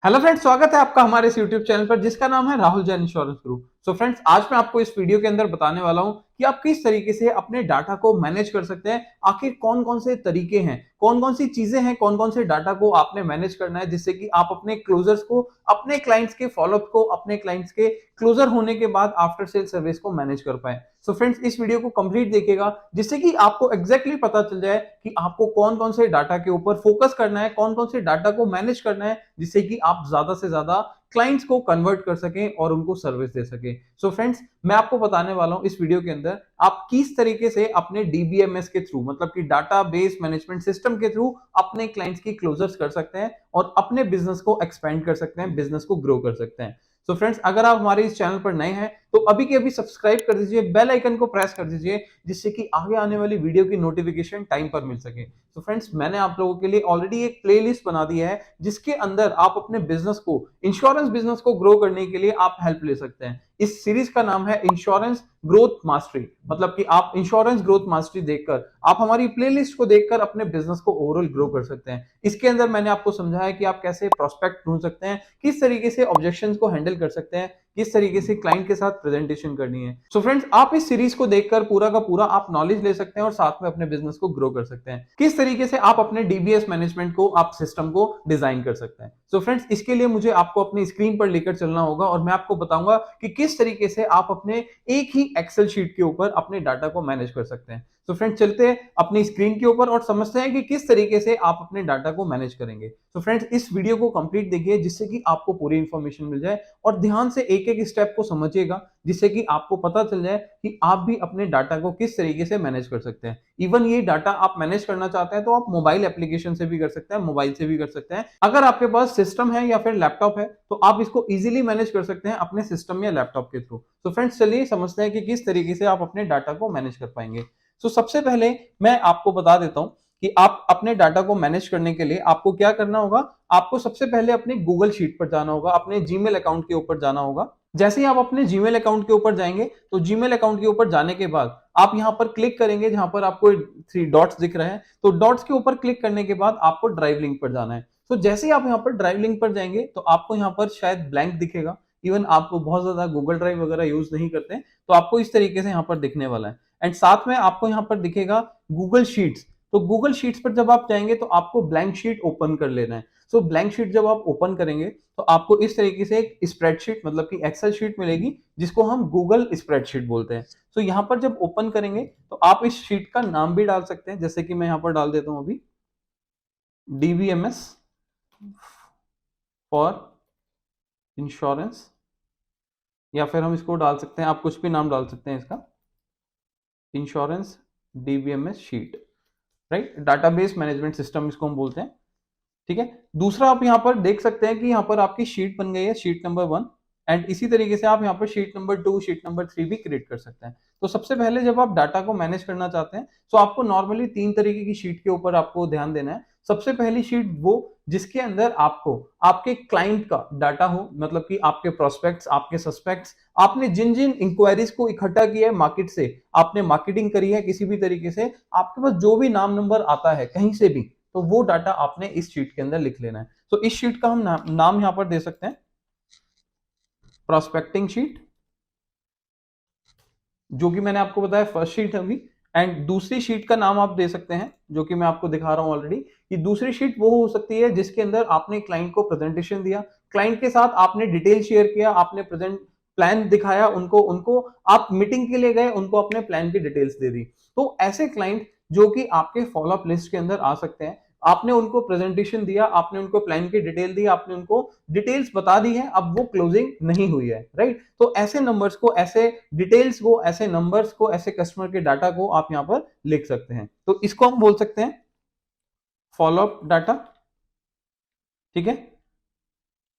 Hello friends, स्वागत है आपका हमारे इस यूट्यूब चैनल पर जिसका नाम है Rahul Jain insurance group. So friends, आज मैं आपको इस वीडियो के अंदर बताने वाला हूं कि आप किस तरीके से अपने डाटा को मैनेज कर सकते हैं। आखिर कौन कौन से तरीके हैं, कौन कौन सी चीजें हैं, कौन कौन से डाटा को आपने मैनेज करना है जिससे कि आप अपने क्लोजर्स को, अपने क्लाइंट्स के फॉलोअप को, अपने क्लाइंट्स के क्लोजर होने के बाद आफ्टर सेल सर्विस को मैनेज कर पाए। सो फ्रेंड्स, इस वीडियो को कंप्लीट देखिएगा जिससे कि आपको एग्जैक्टली पता चल जाए कि आपको कौन कौन से डाटा के ऊपर फोकस करना है, कौन कौन से डाटा को मैनेज करना है जिससे कि आप ज्यादा से ज्यादा क्लाइंट्स को कन्वर्ट कर सकें और उनको सर्विस दे सकें। सो फ्रेंड्स, मैं आपको बताने वाला हूं इस वीडियो के अंदर आप किस तरीके से अपने डीबीएमएस के थ्रू, मतलब कि डाटा बेस मैनेजमेंट सिस्टम के थ्रू अपने क्लाइंट्स की क्लोजर्स कर सकते हैं और अपने बिजनेस को एक्सपेंड कर सकते हैं, बिजनेस को ग्रो कर सकते हैं। सो फ्रेंड्स, अगर आप हमारे इस चैनल पर नए हैं तो अभी के अभी सब्सक्राइब कर दीजिए, बेल आइकन को प्रेस कर दीजिए जिससे कि आगे आने वाली वीडियो की नोटिफिकेशन टाइम पर मिल सके। तो फ्रेंड्स, मैंने आप लोगों के लिए ऑलरेडी एक प्लेलिस्ट बना दी है जिसके अंदर आप अपने बिजनेस को, इंश्योरेंस बिजनेस को ग्रो करने के लिए आप हेल्प ले सकते हैं। इस सीरीज का नाम है इंश्योरेंस ग्रोथ मास्टरी, मतलब कि आप इंश्योरेंस ग्रोथ मास्टरी देखकर, आप हमारी प्लेलिस्ट को देखकर अपने बिजनेस को ओवरऑल ग्रो कर सकते हैं। इसके अंदर मैंने आपको समझाया कि आप कैसे प्रोस्पेक्ट ढूंढ सकते हैं, किस तरीके से ऑब्जेक्शंस को हैंडल कर सकते हैं, किस तरीके से क्लाइंट के साथ प्रेजेंटेशन करनी है। सो फ्रेंड्स, आप इस सीरीज को देखकर पूरा का पूरा आप नॉलेज ले सकते हैं और साथ में अपने बिजनेस को ग्रो कर सकते हैं। किस तरीके से आप अपने डीबीएस मैनेजमेंट को, आप सिस्टम को डिजाइन कर सकते हैं। सो फ्रेंड्स, इसके लिए मुझे आपको अपनी स्क्रीन पर लेकर चलना होगा और मैं आपको बताऊंगा कि किस तरीके से आप अपने एक ही एक्सेल शीट के ऊपर अपने डाटा को मैनेज कर सकते हैं। तो फ्रेंड्स, चलते हैं अपनी स्क्रीन के ऊपर और समझते हैं कि किस तरीके से आप अपने डाटा को मैनेज करेंगे। तो फ्रेंड्स, इस वीडियो को कंप्लीट देखिए जिससे कि आपको पूरी इंफॉर्मेशन मिल जाए और ध्यान से एक एक स्टेप को समझिएगा जिससे कि आपको पता चल जाए कि आप भी अपने डाटा को किस तरीके से मैनेज कर सकते हैं। इवन ये डाटा आप मैनेज करना चाहते हैं तो आप मोबाइल एप्लीकेशन से भी कर सकते हैं, मोबाइल से भी कर सकते हैं। अगर आपके पास सिस्टम है या फिर लैपटॉप है तो आप इसको इजीली मैनेज कर सकते हैं अपने सिस्टम या लैपटॉप के थ्रू। तो फ्रेंड्स, चलिए समझते हैं कि किस तरीके से आप अपने डाटा को मैनेज कर पाएंगे। तो सबसे पहले मैं आपको बता देता हूं कि आप अपने डाटा को मैनेज करने के लिए आपको क्या करना होगा। आपको सबसे पहले अपने गूगल शीट पर जाना होगा, अपने जीमेल अकाउंट के ऊपर जाना होगा। जैसे ही आप अपने जीमेल अकाउंट के ऊपर जाएंगे तो जीमेल अकाउंट के ऊपर जाने के बाद आप यहां पर क्लिक करेंगे, जहां पर आपको 3 डॉट्स दिख रहे हैं, तो डॉट्स के ऊपर क्लिक करने के बाद आपको ड्राइव लिंक पर जाना है। तो जैसे ही आप यहाँ पर ड्राइव लिंक पर जाएंगे तो आपको यहाँ पर शायद ब्लैंक दिखेगा। इवन आप बहुत ज्यादा गूगल ड्राइव वगैरह यूज नहीं करते हैं तो आपको इस तरीके से यहाँ पर दिखने वाला है। एंड साथ में आपको यहाँ पर दिखेगा गूगल शीट्स। तो गूगल शीट्स पर जब आप जाएंगे तो आपको ब्लैंक शीट ओपन कर लेना है। सो ब्लैंक शीट जब आप ओपन करेंगे तो आपको इस तरीके से एक स्प्रेडशीट, मतलब कि एक्सेल शीट मिलेगी जिसको हम गूगल स्प्रेडशीट बोलते हैं। सो यहाँ पर जब ओपन करेंगे तो आप इस शीट का नाम भी डाल सकते हैं, जैसे कि मैं यहाँ पर डाल देता हूं अभी डीबीएमएस फॉर इंश्योरेंस, या फिर हम इसको डाल सकते हैं, आप कुछ भी नाम डाल सकते हैं इसका, insurance DBMS sheet, right. Database management system इसको हम बोलते हैं, ठीक है। दूसरा, आप यहाँ पर देख सकते हैं कि यहाँ पर आपकी शीट बन गई है, शीट नंबर 1। एंड इसी तरीके से आप यहाँ पर शीट नंबर 2, शीट नंबर 3 भी क्रिएट कर सकते हैं। तो सबसे पहले जब आप डाटा को मैनेज करना चाहते हैं तो आपको नॉर्मली 3 तरीके की शीट के ऊपर आपको ध्यान देना है। सबसे पहली शीट वो जिसके अंदर आपको आपके क्लाइंट का डाटा हो, मतलब कि आपके प्रोस्पेक्ट्स, आपके सस्पेक्ट्स, आपने जिन जिन इंक्वायरीज को इकट्ठा किया है मार्केट से, आपने मार्केटिंग करी है किसी भी तरीके से, आपके पास जो भी नाम नंबर आता है कहीं से भी, तो वो डाटा आपने इस शीट के अंदर लिख लेना है। तो इस शीट का हम नाम यहां पर दे सकते हैं प्रोस्पेक्टिंग शीट, जो कि मैंने आपको बताया फर्स्ट शीट होगी। एंड दूसरी शीट का नाम आप दे सकते हैं, जो कि मैं आपको दिखा रहा हूं ऑलरेडी, कि दूसरी शीट वो हो सकती है जिसके अंदर आपने क्लाइंट को प्रेजेंटेशन दिया, क्लाइंट के साथ आपने डिटेल शेयर किया, आपने प्रेजेंट प्लान दिखाया उनको, आप मीटिंग के लिए गए, उनको अपने प्लान की डिटेल्स दे दी। तो ऐसे क्लाइंट जो कि आपके फॉलोअप लिस्ट के अंदर आ सकते हैं, आपने उनको प्रेजेंटेशन दिया, आपने उनको प्लान की डिटेल दी, आपने उनको डिटेल्स बता दी है, अब वो क्लोजिंग नहीं हुई है, राइट। तो ऐसे नंबर्स को, ऐसे डिटेल्स को, ऐसे नंबर्स को, ऐसे कस्टमर के डाटा को आप यहां पर लिख सकते हैं। तो इसको हम बोल सकते हैं फॉलोअप डाटा, ठीक है,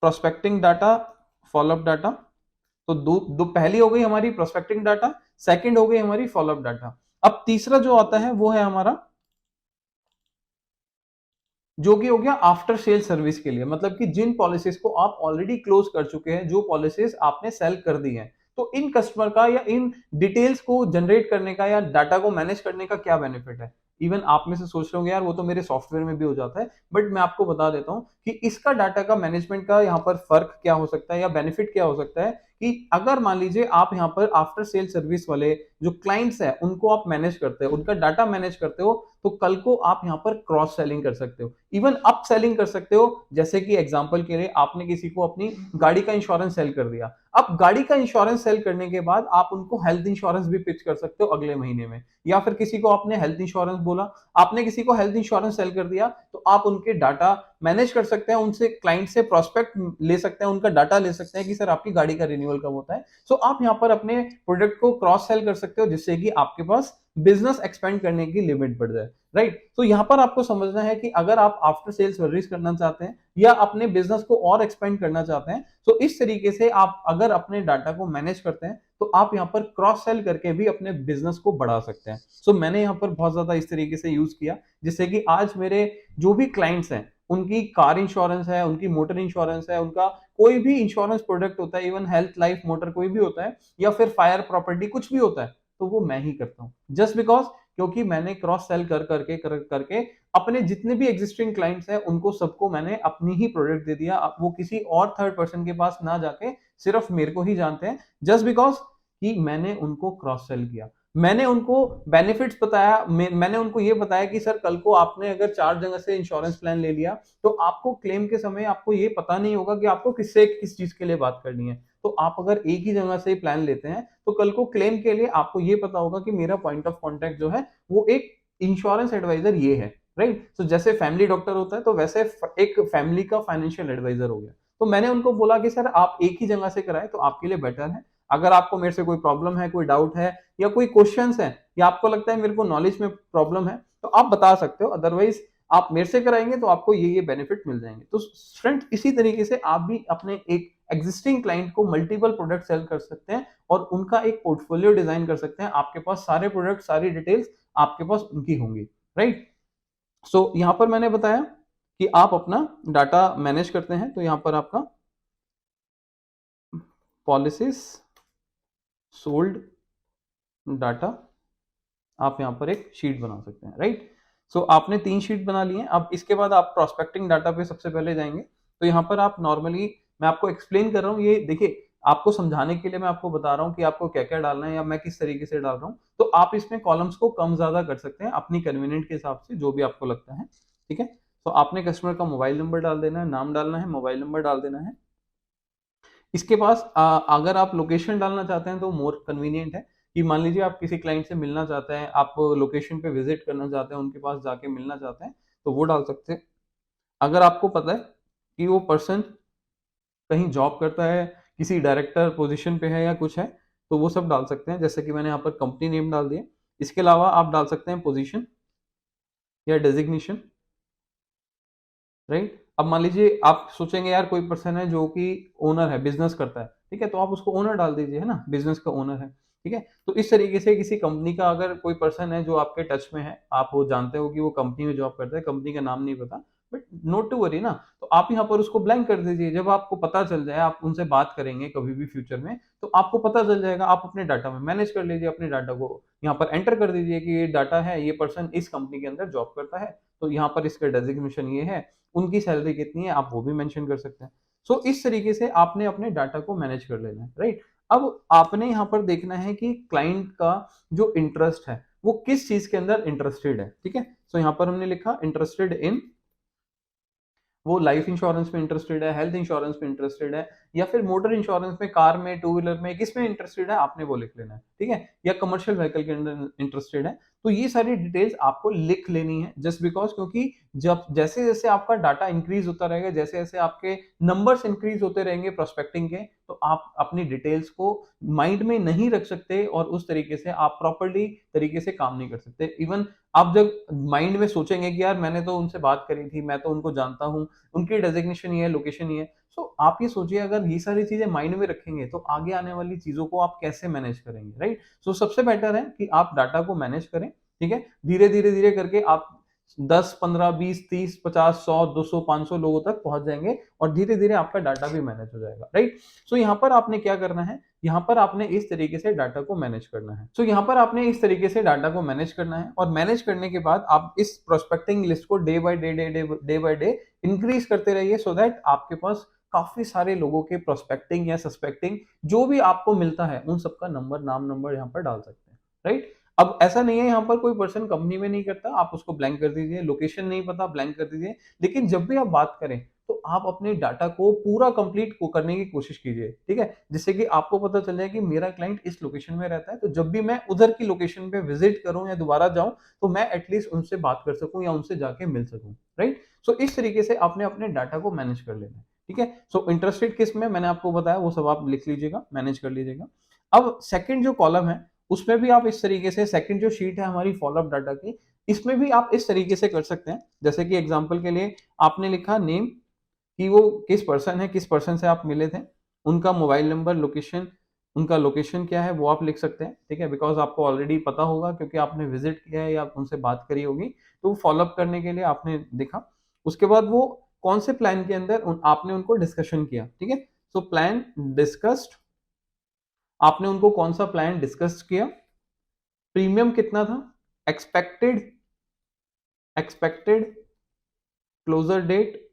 प्रोस्पेक्टिंग डाटा, फॉलोअप डाटा। तो दो दो पहली हो गई हमारी प्रोस्पेक्टिंग डाटा, सेकंड हो गई हमारी फॉलोअप डाटा। अब तीसरा जो आता है वो है हमारा, जो कि हो गया आफ्टर सेल सर्विस के लिए, मतलब कि जिन पॉलिसीज को आप ऑलरेडी क्लोज कर चुके हैं, जो पॉलिसीज आपने सेल कर दी हैं, तो इन कस्टमर का या इन डिटेल्स को जनरेट करने का या डाटा को मैनेज करने का क्या बेनिफिट है। इवन आप में से सोच रहे होंगे यार वो तो मेरे सॉफ्टवेयर में भी हो जाता है, बट मैं आपको बता देता हूँ कि इसका डाटा का मैनेजमेंट का यहाँ पर फर्क क्या हो सकता है या बेनिफिट क्या हो सकता है कि अगर मान लीजिए आप यहाँ पर आफ्टर सेल सर्विस वाले जो क्लाइंट्स है उनको आप मैनेज करते हो, उनका डाटा मैनेज करते हो, तो कल को आप यहाँ पर क्रॉस सेलिंग कर सकते हो, इवन अप सेलिंग कर सकते हो। जैसे कि एग्जांपल के लिए आपने किसी को अपनी गाड़ी का इंश्योरेंस सेल कर दिया, अब गाड़ी का इंश्योरेंस सेल करने के बाद आप उनको हेल्थ इंश्योरेंस भी पिच कर सकते हो अगले महीने में, या फिर किसी को आपने हेल्थ इंश्योरेंस बोला, आपने किसी को हेल्थ इंश्योरेंस सेल कर दिया, तो आप उनके डाटा मैनेज कर सकते हैं, उनसे क्लाइंट से प्रोस्पेक्ट ले सकते हैं, उनका डाटा ले सकते हैं कि सर आपकी गाड़ी का रिन्यूअल कब होता है। सो आप यहाँ पर अपने प्रोडक्ट को क्रॉस सेल कर सकते हो जिससे कि आपके पास बिजनेस एक्सपेंड करने की लिमिट बढ़ जाए, राइट। तो यहाँ पर आपको समझना है कि अगर आप आफ्टर सेल सर्विस करना चाहते हैं या अपने बिजनेस को और एक्सपेंड करना चाहते हैं, तो इस तरीके से आप अगर अपने डाटा को मैनेज करते हैं तो आप यहाँ पर क्रॉस सेल करके भी अपने बिजनेस को बढ़ा सकते हैं। सो मैंने यहाँ पर बहुत ज्यादा इस तरीके से यूज किया जिससे कि आज मेरे जो भी क्लाइंट्स हैं उनकी कार इंश्योरेंस है, उनकी मोटर इंश्योरेंस है, उनका कोई भी इंश्योरेंस प्रोडक्ट होता है, इवन हेल्थ लाइफ मोटर कोई भी होता है या फिर फायर प्रॉपर्टी कुछ भी होता है, तो वो मैं ही करता हूँ, जस्ट बिकॉज क्योंकि मैंने क्रॉस सेल करके अपने जितने भी एग्जिस्टिंग क्लाइंट्स हैं उनको सबको मैंने अपनी ही प्रोडक्ट दे दिया। अब वो किसी और थर्ड पर्सन के पास ना जाके सिर्फ मेरे को ही जानते हैं, जस्ट बिकॉज कि मैंने उनको क्रॉस सेल किया, मैंने उनको बेनिफिट्स बताया, मैंने उनको ये बताया कि सर कल को आपने अगर 4 जगह से इंश्योरेंस प्लान ले लिया तो आपको क्लेम के समय आपको ये पता नहीं होगा कि आपको किससे किस चीज के लिए बात करनी है। तो आप अगर एक ही जगह से प्लान लेते हैं तो कल को क्लेम के लिए आपको ये पता होगा कि मेरा पॉइंट ऑफ कॉन्टेक्ट जो है वो एक इंश्योरेंस एडवाइजर ये है, राइट। तो जैसे फैमिली डॉक्टर होता है तो वैसे एक फैमिली का फाइनेंशियल एडवाइजर हो गया। तो मैंने उनको बोला कि सर आप एक ही जगह से कराएं तो आपके लिए बेटर है, अगर आपको मेरे से कोई प्रॉब्लम है, कोई डाउट है या कोई क्वेश्चंस है या आपको लगता है मेरे को नॉलेज में प्रॉब्लम है तो आप बता सकते हो, अदरवाइज आप मेरे से कराएंगे तो आपको ये बेनिफिट मिल जाएंगे। तो फ्रेंड इसी तरीके से आप भी अपने एक एग्जिस्टिंग क्लाइंट को मल्टीपल प्रोडक्ट सेल कर सकते हैं और उनका एक पोर्टफोलियो डिजाइन कर सकते हैं, आपके पास सारे प्रोडक्ट सारी डिटेल्स आपके पास उनकी होंगी, राइट। सो यहां पर मैंने बताया कि आप अपना डाटा मैनेज करते हैं, तो यहां पर आपका पॉलिसीज सोल्ड डाटा आप यहाँ पर एक शीट बना सकते हैं, राइट। सो आपने 3 शीट बना ली है। अब इसके बाद आप प्रोस्पेक्टिंग डाटा पे सबसे पहले जाएंगे, तो यहाँ पर आप नॉर्मली मैं आपको एक्सप्लेन कर रहा हूँ, ये देखिए आपको समझाने के लिए मैं आपको बता रहा हूँ कि आपको क्या क्या डालना है या मैं किस तरीके से डाल रहा हूँ। तो आप इसमें कॉलम्स को कम ज्यादा कर सकते हैं अपनी कन्वीनियंट के हिसाब से, जो भी आपको लगता है, ठीक है। तो आपने कस्टमर का मोबाइल नंबर डाल देना है, नाम डालना है, मोबाइल नंबर डाल देना है। इसके पास अगर आप लोकेशन डालना चाहते हैं तो मोर कन्वीनियंट है कि मान लीजिए आप किसी क्लाइंट से मिलना चाहते हैं, आप लोकेशन पे विजिट करना चाहते हैं, उनके पास जाके मिलना चाहते हैं, तो वो डाल सकते हैं। अगर आपको पता है कि वो पर्सन कहीं जॉब करता है, किसी डायरेक्टर पोजीशन पे है या कुछ है, तो वो सब डाल सकते हैं, जैसे कि मैंने यहाँ पर कंपनी नेम डाल दिया। इसके अलावा आप डाल सकते हैं पोजीशन या डेजिग्नेशन, राइट। अब मान लीजिए आप सोचेंगे यार कोई पर्सन है जो कि ओनर है, बिजनेस करता है, ठीक है, तो आप उसको ओनर डाल दीजिए, है ना, बिजनेस का ओनर है, ठीक है। तो इस तरीके से किसी कंपनी का अगर कोई पर्सन है जो आपके टच में है, आप वो जानते हो कि वो कंपनी में जॉब करता है, कंपनी का नाम नहीं पता, बट नोट टू वरी ना, तो आप यहाँ पर उसको ब्लैंक कर दीजिए। जब आपको पता चल जाए, आप उनसे बात करेंगे कभी भी फ्यूचर में, तो आपको पता चल जाएगा, आप अपने डाटा में मैनेज कर लीजिए, अपने डाटा को यहाँ पर एंटर कर दीजिए कि ये डाटा है, ये पर्सन इस कंपनी के अंदर जॉब करता है, तो यहाँ पर इसका डेजिग्नेशन ये है, उनकी सैलरी कितनी है आप वो भी मेंशन कर सकते हैं। सो इस तरीके से आपने अपने डाटा को मैनेज कर लेना है, राइट। अब आपने यहाँ पर देखना है कि क्लाइंट का जो इंटरेस्ट है वो किस चीज के अंदर इंटरेस्टेड है, ठीक है। सो यहाँ पर हमने लिखा इंटरेस्टेड इन, वो लाइफ इंश्योरेंस में इंटरेस्टेड है, हेल्थ इंश्योरेंस में इंटरेस्टेड है, या फिर मोटर इंश्योरेंस में, कार में, टू व्हीलर में, किस में इंटरेस्टेड है आपने वो लिख लेना है, ठीक है, या कमर्शियल व्हीकल के अंदर इंटरेस्टेड है। तो ये सारी डिटेल्स आपको लिख लेनी है, जस्ट बिकॉज क्योंकि जब जैसे जैसे आपका डाटा इंक्रीज होता रहेगा, जैसे जैसे आपके नंबर्स इंक्रीज होते रहेंगे प्रोस्पेक्टिंग के, तो आप अपनी डिटेल्स को माइंड में नहीं रख सकते और उस तरीके से आप प्रॉपरली तरीके से काम नहीं कर सकते। इवन आप जब माइंड में सोचेंगे कि यार मैंने तो उनसे बात करी थी, मैं तो उनको जानता हूँ, उनकी डेजिग्नेशन ये है, लोकेशन ये है, सो आप ये सोचिए अगर ये सारी चीजें माइंड में रखेंगे तो आगे आने वाली चीजों को आप कैसे मैनेज करेंगे, राइट। सो सबसे बेटर है कि आप डाटा को मैनेज करें, ठीक है, धीरे धीरे धीरे करके आप 10 15 20 30 50 100 200 500 लोगों तक पहुंच जाएंगे और धीरे धीरे आपका डाटा भी मैनेज हो जाएगा, राइट। सो यहाँ पर आपने क्या करना है यहाँ पर आपने इस तरीके से डाटा को मैनेज करना है। सो यहाँ पर आपने इस तरीके से डाटा को मैनेज करना है और मैनेज करने के बाद आप इस प्रोस्पेक्टिंग लिस्ट को डे बाय डे इंक्रीज करते रहिए, सो दैट आपके पास काफी सारे लोगों के प्रोस्पेक्टिंग या सस्पेक्टिंग जो भी आपको मिलता है उन सबका नंबर, नाम नंबर यहाँ पर डाल सकते हैं, राइट। अब ऐसा नहीं है यहाँ पर कोई पर्सन कंपनी में नहीं करता, आप उसको ब्लैंक कर दीजिए, लोकेशन नहीं पता ब्लैंक कर दीजिए, लेकिन जब भी आप बात करें तो आप अपने डाटा को पूरा कंप्लीट को करने की कोशिश कीजिए, ठीक है, जिससे कि आपको पता चल जाए कि मेरा क्लाइंट इस लोकेशन में रहता है, तो जब भी मैं उधर की लोकेशन पे विजिट करूं या दोबारा जाऊं तो मैं एटलीस्ट उनसे बात कर सकूं या उनसे जाके मिल सकूं, राइट। सो इस तरीके से आपने अपने डाटा को मैनेज कर लेना है, ठीक है। सो इंटरेस्टेड किस में मैंने आपको बताया वो सब आप लिख लीजिएगा, मैनेज कर लीजिएगा। अब सेकंड जो कॉलम है उसमें भी आप इस तरीके से, सेकंड जो शीट है हमारी फॉलोअप डाटा की, इसमें भी आप इस तरीके से कर सकते हैं। जैसे कि एग्जांपल के लिए आपने लिखा नेम, कि वो किस पर्सन है, किस पर्सन से आप मिले थे, उनका मोबाइल नंबर, लोकेशन, उनका लोकेशन क्या है वो आप लिख सकते हैं, ठीक है, बिकॉज आपको ऑलरेडी पता होगा क्योंकि आपने विजिट किया है या उनसे बात करी होगी, तो फॉलोअप करने के लिए आपने देखा। उसके बाद वो कौन से प्लान के अंदर आपने उनको डिस्कशन किया, ठीक है। सो प्लान डिस्कस्ड, आपने उनको कौन सा प्लान डिस्कस किया, प्रीमियम कितना था, एक्सपेक्टेड एक्सपेक्टेड क्लोजर डेट,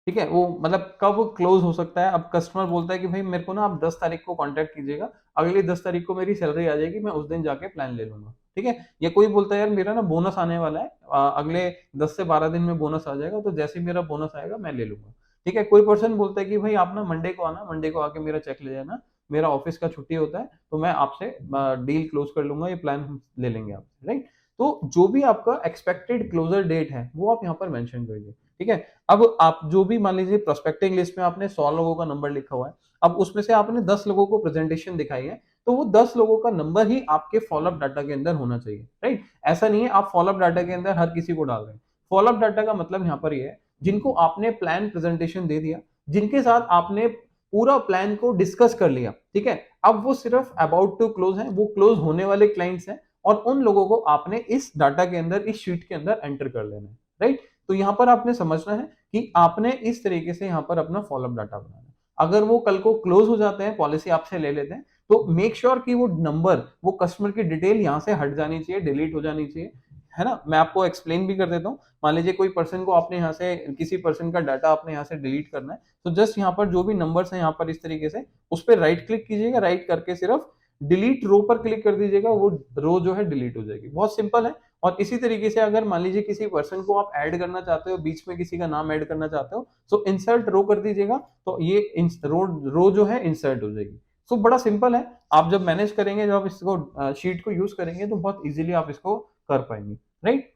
ठीक है, वो मतलब कब क्लोज हो सकता है। अब कस्टमर बोलता है कि भाई मेरे को ना आप 10 तारीख को कांटेक्ट कीजिएगा, अगली 10 तारीख को मेरी सैलरी आ जाएगी, मैं उस दिन जाके प्लान ले लूंगा, ठीक है। या कोई बोलता है यार मेरा ना बोनस आने वाला है, अगले 10 से 12 दिन में बोनस आ जाएगा, तो जैसे ही मेरा बोनस आएगा मैं ले लूंगा, ठीक है। कोई पर्सन बोलता है कि भाई आप ना मंडे को आना, मंडे को आके मेरा चेक ले जाना, मेरा ऑफिस का छुट्टी होता है, तो मैं आपसे डील क्लोज कर लूंगा, ये प्लान हम ले लेंगे आपसे, राइट। तो जो भी आपका एक्सपेक्टेड क्लोजर डेट है वो आप यहाँ पर मेंशन करिए, ठीक है। अब आप जो भी मान लीजिए प्रोस्पेक्टिंग लिस्ट में आपने 100 लोगों का नंबर लिखा हुआ है, अब उसमें से आपने 10 लोगों को प्रेजेंटेशन दिखाई है, तो वो 10 लोगों का नंबर ही आपके फॉलोअप डाटा के अंदर होना चाहिए, राइट। ऐसा नहीं है आप फॉलोअप डाटा के अंदर हर किसी को डाल रहे हैं। फॉलोअप डाटा का मतलब यहाँ पर ये है जिनको आपने प्लान प्रेजेंटेशन दे दिया, जिनके साथ आपने पूरा प्लान को डिस्कस कर लिया, ठीक है, अब वो सिर्फ अबाउट टू क्लोज है, वो क्लोज होने वाले क्लाइंट्स हैं, और उन लोगों को आपने इस डाटा के अंदर, इस शीट के अंदर एंटर कर लेना है, राइट। तो यहां पर आपने समझना है कि आपने इस तरीके से यहां पर अपना फॉलोअप डाटा बनाना है। अगर वो कल को क्लोज हो जाते हैं, पॉलिसी आपसे ले लेते हैं, तो मेक श्योर कि वो नंबर, वो कस्टमर की डिटेल यहां से हट जानी चाहिए, डिलीट हो जानी चाहिए, है ना। मैं आपको एक्सप्लेन भी कर देता हूँ। मान लीजिए कोई पर्सन को आपने यहाँ से, किसी पर्सन का डाटा आपने यहाँ से डिलीट करना है, तो जस्ट यहाँ पर जो भी नंबर्स हैं यहाँ पर इस तरीके से उस पर राइट क्लिक कीजिएगा, राइट करके सिर्फ डिलीट रो पर क्लिक कर दीजिएगा, वो रो जो है डिलीट हो जाएगी। बहुत सिंपल है। और इसी तरीके से अगर मान लीजिए किसी पर्सन को आप ऐड करना चाहते हो, बीच में किसी का नाम ऐड करना चाहते हो, सो इंसर्ट रो कर दीजिएगा, तो ये रो जो है इंसर्ट हो जाएगी। सो बड़ा सिंपल है। आप जब मैनेज करेंगे, जब आप इसको शीट को यूज करेंगे, तो बहुत इजीली आप इसको कर पाएंगे, राइट।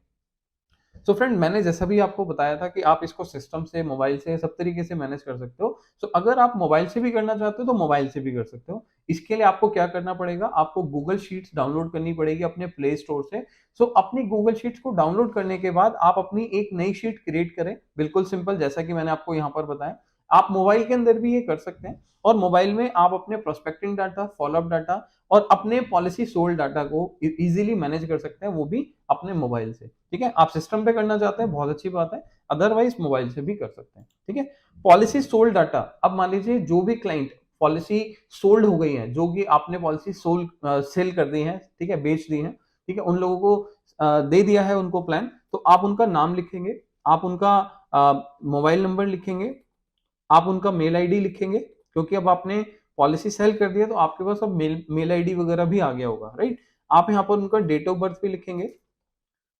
सो फ्रेंड, मैंने जैसा भी आपको बताया था कि आप इसको सिस्टम से, मोबाइल से, सब तरीके से मैनेज कर सकते हो। सो अगर आप मोबाइल से भी करना चाहते हो तो मोबाइल से भी कर सकते हो। इसके लिए आपको क्या करना पड़ेगा, आपको गूगल शीट्स डाउनलोड करनी पड़ेगी अपने प्ले स्टोर से। सो अपनी गूगल शीट्स को डाउनलोड करने के बाद आप अपनी एक नई शीट क्रिएट करें, बिल्कुल सिंपल, जैसा कि मैंने आपको यहाँ पर बताया। आप मोबाइल के अंदर भी ये कर सकते हैं, और मोबाइल में आप अपने प्रोस्पेक्टिंग डाटा, फॉलोअप डाटा और अपने पॉलिसी सोल्ड डाटा को इजीली मैनेज कर सकते हैं, वो भी अपने मोबाइल से, ठीक है। आप सिस्टम पे करना चाहते हैं, बहुत अच्छी बात है, अदरवाइज मोबाइल से भी कर सकते हैं, ठीक है। पॉलिसी सोल्ड डाटा, अब मान लीजिए जो भी क्लाइंट, पॉलिसी सोल्ड हो गई है, जो कि आपने पॉलिसी सोल्ड सेल कर दी है, ठीक है, बेच दी है, ठीक है, उन लोगों को दे दिया है उनको प्लान, तो आप उनका नाम लिखेंगे, आप उनका मोबाइल नंबर लिखेंगे, आप उनका मेल आईडी लिखेंगे, क्योंकि अब आपने पॉलिसी सेल कर दिया तो आपके पास अब मेल आईडी वगैरह भी आ गया होगा, राइट। आप यहाँ पर उनका डेट ऑफ बर्थ भी लिखेंगे।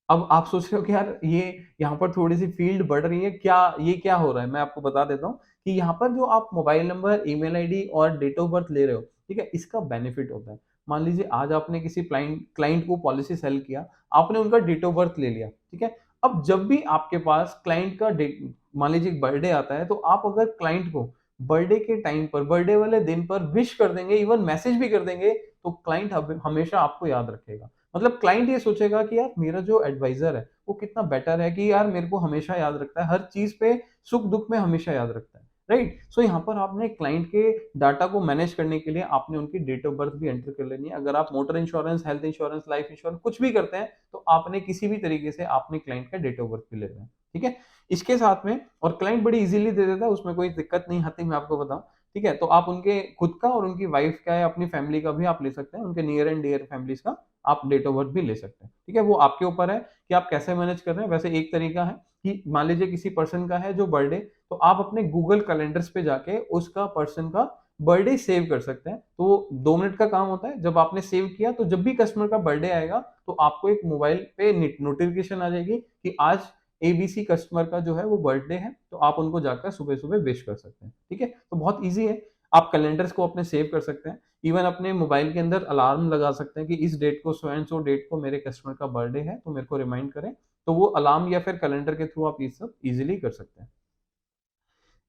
अब आप सोच रहे हो कि यार ये यहाँ पर थोड़ी सी फील्ड बढ़ रही है क्या, ये क्या हो रहा है, मैं आपको बता देता हूँ कि यहाँ पर जो आप मोबाइल नंबर, ईमेल आईडी और डेट ऑफ बर्थ ले रहे हो, ठीक है, इसका बेनिफिट होता है। मान लीजिए आज आपने किसी क्लाइंट को पॉलिसी सेल किया, आपने उनका डेट ऑफ बर्थ ले लिया, ठीक है। अब जब भी आपके पास क्लाइंट का डेट, मान लीजिए बर्थडे आता है, तो आप अगर क्लाइंट को बर्थडे के टाइम पर, बर्थडे वाले दिन पर विश कर देंगे, इवन मैसेज भी कर देंगे, तो क्लाइंट हमेशा आपको याद रखेगा। मतलब क्लाइंट ये सोचेगा कि यार मेरा जो एडवाइजर है वो कितना बेटर है, कि यार मेरे को हमेशा याद रखता है, हर चीज पे, सुख दुख में हमेशा याद रखता है, राइट। सो यहाँ पर आपने क्लाइंट के डाटा को मैनेज करने के लिए आपने उनकी डेट ऑफ बर्थ भी एंटर कर लेनी है। अगर आप motor insurance, health insurance, life insurance कुछ भी करते हैं, तो आपने किसी भी तरीके से आपने क्लाइंट का डेट ऑफ बर्थ भी लेना है, ठीक है। इसके साथ में, और क्लाइंट बड़ी इजीली दे देता है, उसमें कोई दिक्कत नहीं आती, मैं आपको बताऊं, ठीक है, तो आप उनके खुद का और उनकी वाइफ का या अपनी फैमिली का भी आप ले सकते हैं, उनके नियर एंड डियर फैमिलीज का आप डेट ऑफ बर्थ भी ले सकते हैं। ठीक है, वो आपके ऊपर है कि आप कैसे मैनेज कर रहे हैं। वैसे एक तरीका है कि मान लीजिए किसी पर्सन का है जो बर्थडे, तो आप अपने गूगल कैलेंडर्स पे जाके उसका पर्सन का बर्थडे सेव कर सकते हैं। तो वो 2 मिनट का काम होता है। जब आपने सेव किया तो जब भी कस्टमर का बर्थडे आएगा तो आपको एक मोबाइल पे नोटिफिकेशन आ जाएगी कि आज एबीसी कस्टमर का जो है वो बर्थडे है, तो आप उनको जाकर सुबह सुबह विश कर सकते हैं। ठीक है, तो बहुत ईजी है। आप कैलेंडर्स को अपने सेव कर सकते हैं। इवन अपने मोबाइल के अंदर अलार्म लगा सकते हैं कि इस डेट को, सो एंड सो डेट को मेरे कस्टमर का बर्थडे है, तो मेरे को रिमाइंड करें। तो वो अलार्म या फिर कैलेंडर के थ्रू आप ये सब इजीली कर सकते हैं।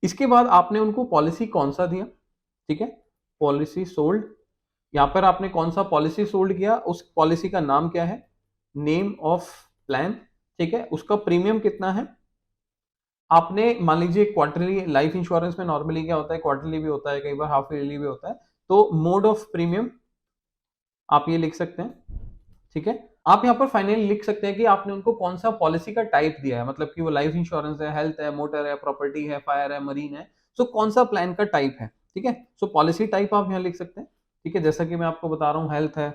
इसके बाद आपने उनको पॉलिसी कौन सा दिया, ठीक है, पॉलिसी सोल्ड। यहाँ पर आपने कौन सा पॉलिसी सोल्ड किया, उस पॉलिसी का नाम क्या है, नेम ऑफ प्लान, ठीक है, उसका प्रीमियम कितना है। आपने मान लीजिए क्वार्टरली, लाइफ इंश्योरेंस में नॉर्मली क्या होता है, क्वार्टरली भी होता है, कई बार हाफ ईयरली भी होता है। तो मोड ऑफ प्रीमियम आप ये लिख सकते हैं। ठीक है, आप यहाँ पर फाइनली लिख सकते हैं कि आपने उनको कौन सा पॉलिसी का टाइप दिया है, मतलब कि वो लाइफ इंश्योरेंस है, हेल्थ है, मोटर है, प्रॉपर्टी है, फायर है, मरीन है। सो कौन सा प्लान का टाइप है। ठीक है, सो पॉलिसी टाइप आप यहाँ लिख सकते हैं। ठीक है, जैसा कि मैं आपको बता रहा हूँ, हेल्थ है,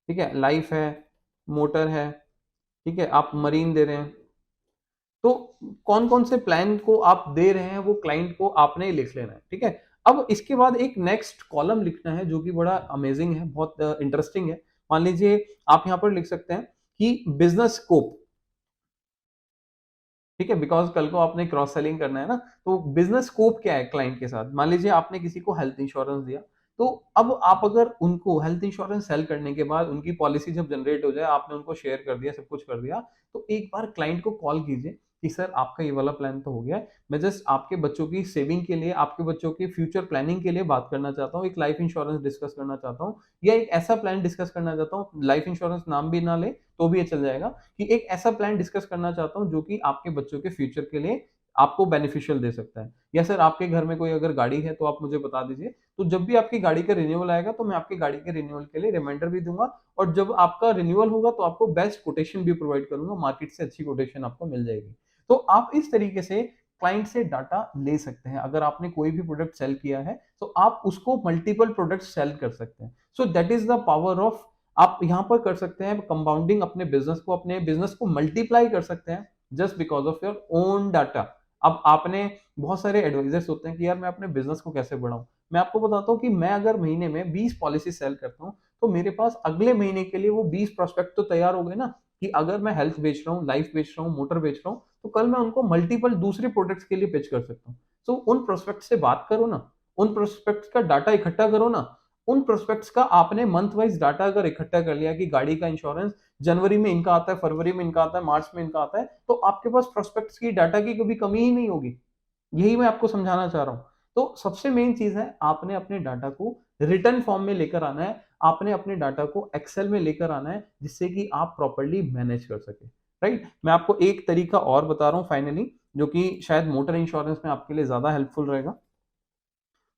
ठीक है, लाइफ है, मोटर है, ठीक है, आप मरीन दे रहे हैं। तो कौन कौन से प्लान को आप दे रहे हैं वो क्लाइंट को आपने ही लिख लेना है। ठीक है, अब इसके बाद एक नेक्स्ट कॉलम लिखना है जो कि बड़ा अमेजिंग है, बहुत इंटरेस्टिंग है। मान लीजिए आप यहाँ पर लिख सकते हैं कि बिजनेस स्कोप, ठीक है, बिकॉज कल को आपने क्रॉस सेलिंग करना है ना। तो बिजनेस स्कोप क्या है क्लाइंट के साथ। मान लीजिए आपने किसी को हेल्थ इंश्योरेंस दिया, तो अब आप अगर उनको हेल्थ इंश्योरेंस सेल करने के बाद उनकी पॉलिसी जब जनरेट हो जाए, आपने उनको शेयर कर दिया, सब कुछ कर दिया, तो एक बार क्लाइंट को कॉल कीजिए कि सर आपका ये वाला प्लान तो हो गया है, मैं जस्ट आपके बच्चों की सेविंग के लिए, आपके बच्चों की फ्यूचर प्लानिंग के लिए बात करना चाहता हूँ, एक लाइफ इंश्योरेंस डिस्कस करना चाहता हूँ, या एक ऐसा प्लान डिस्कस करना चाहता हूँ, लाइफ इंश्योरेंस नाम भी ना ले तो भी ये चल जाएगा, कि एक ऐसा प्लान डिस्कस करना चाहता हूं जो कि आपके बच्चों के फ्यूचर के लिए आपको बेनिफिशियल दे सकता है। या सर आपके घर में कोई अगर गाड़ी है तो आप मुझे बता दीजिए, तो जब भी आपकी गाड़ी का रिन्यूअल आएगा तो मैं आपकी गाड़ी के रिन्यूअल के लिए रिमाइंडर भी दूंगा, और जब आपका रिन्यूअल होगा तो आपको बेस्ट कोटेशन भी प्रोवाइड करूंगा, मार्केट से अच्छी कोटेशन आपको मिल जाएगी। तो आप इस तरीके से क्लाइंट से डाटा ले सकते हैं। अगर आपने कोई भी प्रोडक्ट सेल किया है तो आप उसको मल्टीपल प्रोडक्ट सेल कर सकते हैं। So that is the power of, आप यहां पर कर सकते हैं कंपाउंडिंग, अपने बिजनेस को मल्टीप्लाई कर सकते हैं just because of your own data. अब आपने, बहुत सारे एडवाइजर्स होते हैं कि यार मैं अपने बिजनेस को कैसे बढ़ाऊं। मैं आपको बताता हूं कि मैं अगर महीने में 20 पॉलिसी सेल करता हूं तो मेरे पास अगले महीने के लिए वो 20 प्रोस्पेक्ट तो तैयार हो गए ना, कि अगर मैं हेल्थ बेच रहा हूँ, लाइफ बेच रहा हूँ, मोटर बेच रहा हूँ, तो कल मैं उनको मल्टीपल दूसरे प्रोडक्ट्स के लिए पिच कर सकता हूँ। सो उन प्रोस्पेक्ट से बात करो ना, उन प्रोस्पेक्ट का डाटा इकट्ठा करो ना। उन प्रोस्पेक्ट्स का आपने मंथ वाइज डाटा अगर इकट्ठा कर लिया कि गाड़ी का इंश्योरेंस जनवरी में इनका आता है, फरवरी में इनका आता है, मार्च में इनका आता है, तो आपके पास प्रोस्पेक्ट्स की डाटा की कभी कमी ही नहीं होगी। यही मैं आपको समझाना चाह रहा हूं। तो सबसे मेन चीज है, आपने अपने डाटा को रिटर्न फॉर्म में लेकर आना है, आपने अपने डाटा को एक्सेल में लेकर आना है, जिससे कि आप प्रॉपर्ली मैनेज कर सके। राइट, मैं आपको एक तरीका और बता रहा हूं फाइनली, जो कि शायद मोटर इंश्योरेंस में आपके लिए ज्यादा हेल्पफुल रहेगा।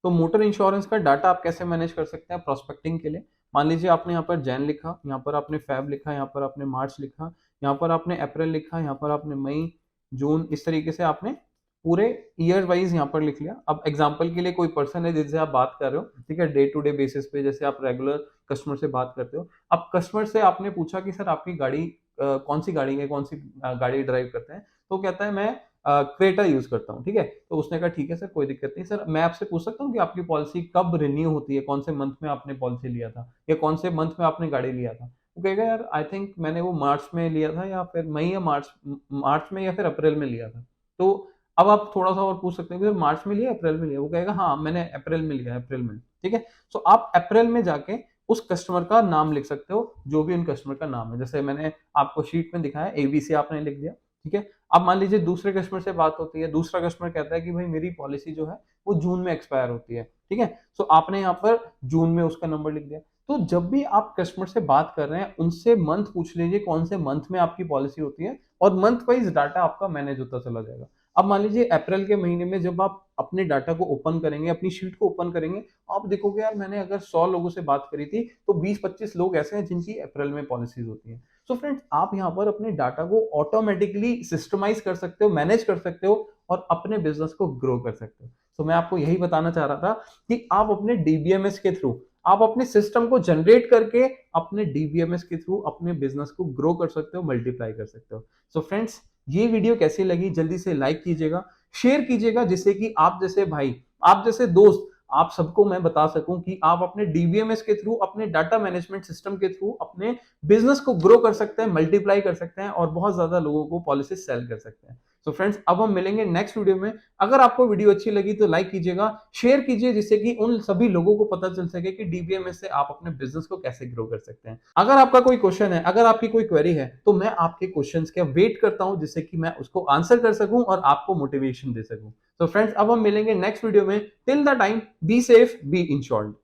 तो मोटर इंश्योरेंस का डाटा आप कैसे मैनेज कर सकते हैं प्रोस्पेक्टिंग के लिए। मान लीजिए आपने यहाँ पर जैन लिखा, यहाँ पर आपने फेब लिखा, यहाँ पर आपने मार्च लिखा, यहाँ पर आपने अप्रैल लिखा, यहाँ पर आपने मई, जून, इस तरीके से आपने पूरे ईयर वाइज यहाँ पर लिख लिया। अब एग्जाम्पल के लिए कोई पर्सन है जिससे आप बात कर रहे हो, ठीक है, डे टू डे बेसिस पे, जैसे आप रेगुलर कस्टमर से बात करते हो। अब कस्टमर से आपने पूछा कि सर आपकी गाड़ी कौन सी गाड़ी है, कौन सी गाड़ी ड्राइव करते हैं, तो कहता है मैं क्रेटा यूज करता हूँ। ठीक है, तो उसने कहा ठीक है सर, कोई दिक्कत नहीं। सर मैं आपसे पूछ सकता हूँ कि आपकी पॉलिसी कब रिन्यू होती है, कौन से मंथ में आपने पॉलिसी लिया था, या कौन से मंथ में आपने गाड़ी लिया था। वो कहेगा यार आई थिंक मैंने वो मार्च में लिया था, या फिर मई या मार्च में या फिर अप्रैल में लिया था। तो अब आप थोड़ा सा और पूछ सकते हैं कि सर मार्च में लिया, अप्रैल में लिया। वो कहेगा हाँ मैंने अप्रैल में लिया है, अप्रैल में। ठीक है, सो आप अप्रैल में जाके उस कस्टमर का नाम लिख सकते हो, जो भी उन कस्टमर का नाम है। जैसे मैंने आपको शीट में दिखाया, एबीसी आपने लिख दिया। ठीक है, अब मान लीजिए दूसरे कस्टमर से बात होती है, दूसरा कस्टमर कहता है कि भाई मेरी पॉलिसी जो है वो जून में एक्सपायर होती है। ठीक है, सो आपने यहाँ पर जून में उसका नंबर लिख दिया। तो जब भी आप कस्टमर से बात कर रहे हैं, उनसे मंथ पूछ लीजिए कौन से मंथ में आपकी पॉलिसी होती है, और मंथ वाइज डाटा आपका मैनेज होता चला जाएगा। अब मान लीजिए अप्रैल के महीने में जब आप अपने डाटा को ओपन करेंगे, अपनी शीट को ओपन करेंगे, आप देखोगे यार मैंने अगर 100 लोगों से बात करी थी तो 20-25 लोग ऐसे हैं जिनकी अप्रैल में पॉलिसीज होती हैं। सो फ्रेंड्स, आप यहाँ पर अपने डाटा को ऑटोमेटिकली सिस्टमाइज कर सकते हो, मैनेज कर सकते हो, और अपने बिजनेस को ग्रो कर सकते हो। तो मैं आपको यही बताना चाह रहा था कि आप अपने डीबीएमएस के थ्रू, आप अपने सिस्टम को जनरेट करके अपने डीबीएमएस के थ्रू अपने बिजनेस को ग्रो कर सकते हो, मल्टीप्लाई कर सकते हो। सो फ्रेंड्स, ये वीडियो कैसी लगी जल्दी से लाइक कीजिएगा, शेयर कीजिएगा, जिससे कि आप जैसे भाई, आप जैसे दोस्त, आप सबको मैं बता सकूं कि आप अपने डीबीएमएस के थ्रू, अपने डाटा मैनेजमेंट सिस्टम के थ्रू अपने बिजनेस को ग्रो कर सकते हैं, मल्टीप्लाई कर सकते हैं और बहुत ज्यादा लोगों को पॉलिसी सेल कर सकते हैं। सो फ्रेंड्स, अब हम मिलेंगे नेक्स्ट वीडियो में। अगर आपको वीडियो अच्छी लगी तो लाइक कीजिएगा, शेयर कीजिए, जिससे कि उन सभी लोगों को पता चल सके कि डीबीएमएस से आप अपने बिजनेस को कैसे ग्रो कर सकते हैं। अगर आपका कोई क्वेश्चन है, अगर आपकी कोई क्वेरी है, तो मैं आपके क्वेश्चंस का वेट करता हूं, जिससे कि मैं उसको आंसर कर सकूं और आपको मोटिवेशन दे सकूं। तो फ्रेंड्स, अब हम मिलेंगे नेक्स्ट वीडियो में। Till the time, be safe, be insured.